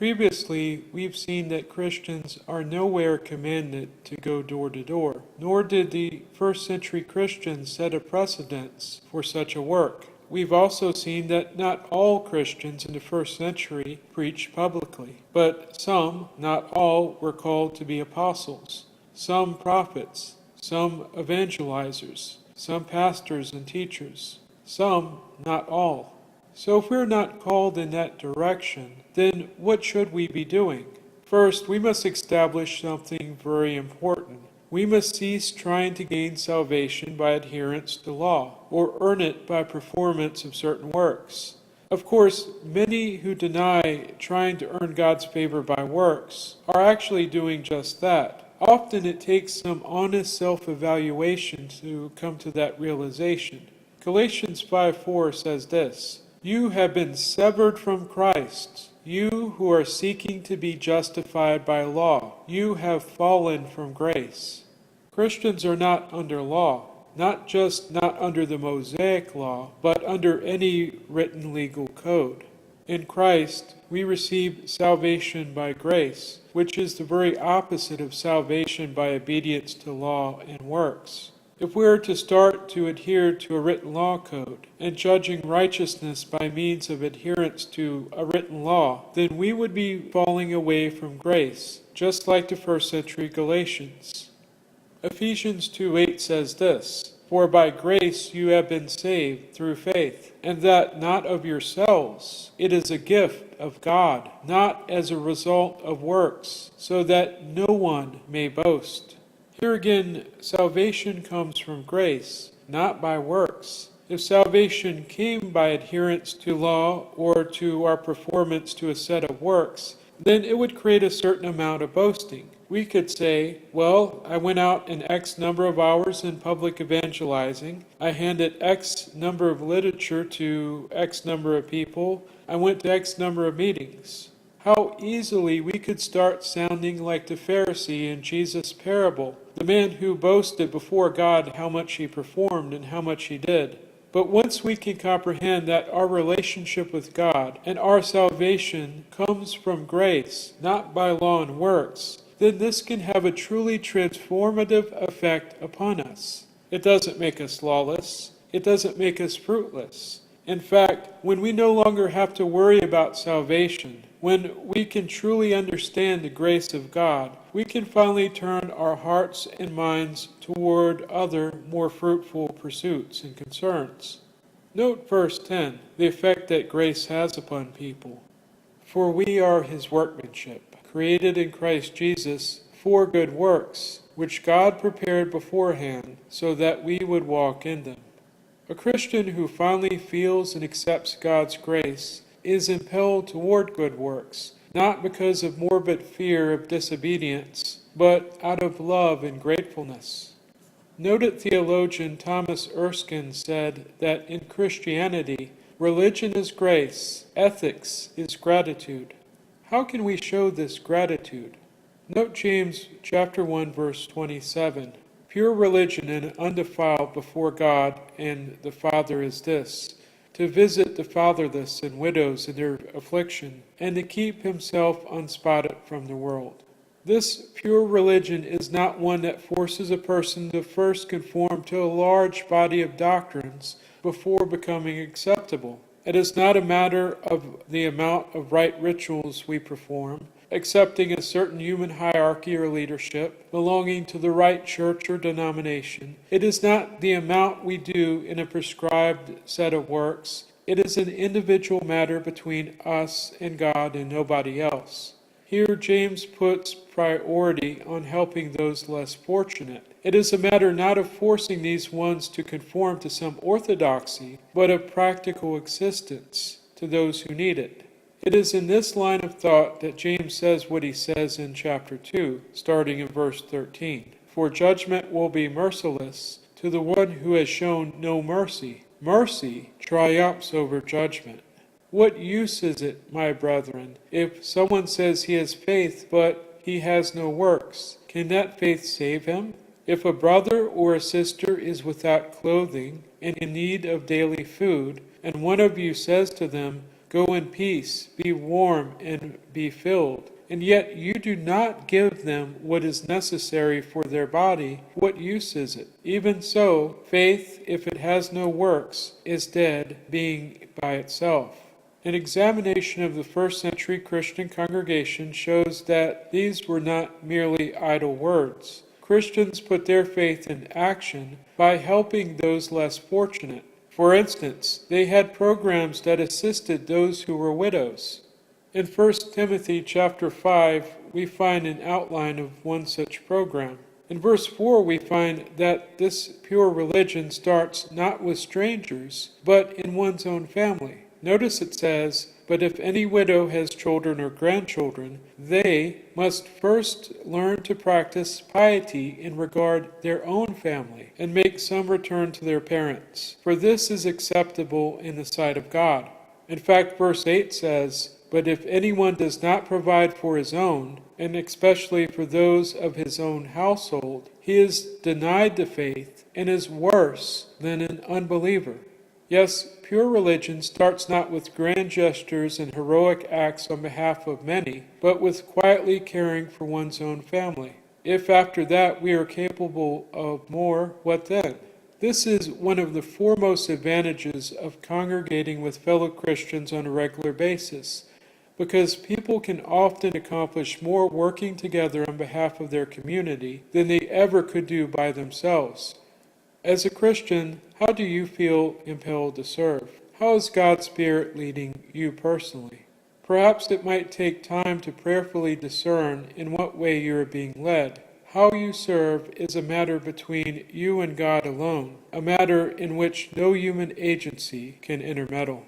Previously, we've seen that Christians are nowhere commanded to go door to door, nor did the first century Christians set a precedence for such a work. We've also seen that not all Christians in the first century preached publicly, but some, not all, were called to be apostles, some prophets, some evangelizers, some pastors and teachers, some, not all. So if we're not called in that direction, then what should we be doing? First, we must establish something very important. We must cease trying to gain salvation by adherence to law, or earn it by performance of certain works. Of course, many who deny trying to earn God's favor by works are actually doing just that. Often it takes some honest self-evaluation to come to that realization. Galatians 5:4 says this, "You have been severed from Christ. You who are seeking to be justified by law, you have fallen from grace." Christians are not under law, not just not under the Mosaic law, but under any written legal code. In Christ, we receive salvation by grace, which is the very opposite of salvation by obedience to law and works. If we are to start to adhere to a written law code and judging righteousness by means of adherence to a written law, then we would be falling away from grace, just like the first century Galatians. Ephesians 2:8 says this, "For by grace you have been saved through faith, and that not of yourselves. It is a gift of God, not as a result of works, so that no one may boast." Here again, salvation comes from grace, not by works. If salvation came by adherence to law or to our performance to a set of works, then it would create a certain amount of boasting. We could say, well, I went out in X number of hours in public evangelizing. I handed X number of literature to X number of people. I went to X number of meetings. How easily we could start sounding like the Pharisee in Jesus' parable, the man who boasted before God how much he performed and how much he did. But once we can comprehend that our relationship with God and our salvation comes from grace, not by law and works, then this can have a truly transformative effect upon us. It doesn't make us lawless. It doesn't make us fruitless. In fact, when we no longer have to worry about salvation, when we can truly understand the grace of God, we can finally turn our hearts and minds toward other, more fruitful pursuits and concerns. Note verse 10, the effect that grace has upon people. "For we are his workmanship, created in Christ Jesus for good works, which God prepared beforehand so that we would walk in them." A Christian who finally feels and accepts God's grace is impelled toward good works, not because of morbid fear of disobedience, but out of love and gratefulness. Noted theologian Thomas Erskine said that in Christianity, religion is grace, ethics is gratitude. How can we show this gratitude? Note James chapter 1 verse 27. "Pure religion and undefiled before God and the Father is this, to visit the fatherless and widows in their affliction, and to keep himself unspotted from the world." This pure religion is not one that forces a person to first conform to a large body of doctrines before becoming acceptable. It is not a matter of the amount of right rituals we perform, accepting a certain human hierarchy or leadership, belonging to the right church or denomination. It is not the amount we do in a prescribed set of works. It is an individual matter between us and God and nobody else. Here James puts priority on helping those less fortunate. It is a matter not of forcing these ones to conform to some orthodoxy, but of practical existence to those who need it. It is in this line of thought that James says what he says in chapter 2, starting in verse 13. "For judgment will be merciless to the one who has shown no mercy. Mercy triumphs over judgment." What use is it, my brethren, if someone says he has faith, but he has no works? Can that faith save him? If a brother or a sister is without clothing and in need of daily food, and one of you says to them, Go in peace, be warm, and be filled. And yet you do not give them what is necessary for their body. What use is it? Even so, faith, if it has no works, is dead, being by itself. An examination of the first century Christian congregation shows that these were not merely idle words. Christians put their faith in action by helping those less fortunate. For instance, they had programs that assisted those who were widows. In 1 Timothy chapter 5, we find an outline of one such program. In verse 4, we find that this pure religion starts not with strangers, but in one's own family. Notice it says, "But if any widow has children or grandchildren, they must first learn to practice piety in regard their own family, and make some return to their parents. For this is acceptable in the sight of God." In fact, verse 8 says, "But if anyone does not provide for his own, and especially for those of his own household, he is denied the faith and is worse than an unbeliever." Yes, pure religion starts not with grand gestures and heroic acts on behalf of many, but with quietly caring for one's own family. If after that we are capable of more, what then? This is one of the foremost advantages of congregating with fellow Christians on a regular basis, because people can often accomplish more working together on behalf of their community than they ever could do by themselves. As a Christian, how do you feel impelled to serve? How is God's Spirit leading you personally? Perhaps it might take time to prayerfully discern in what way you are being led. How you serve is a matter between you and God alone, a matter in which no human agency can intermeddle.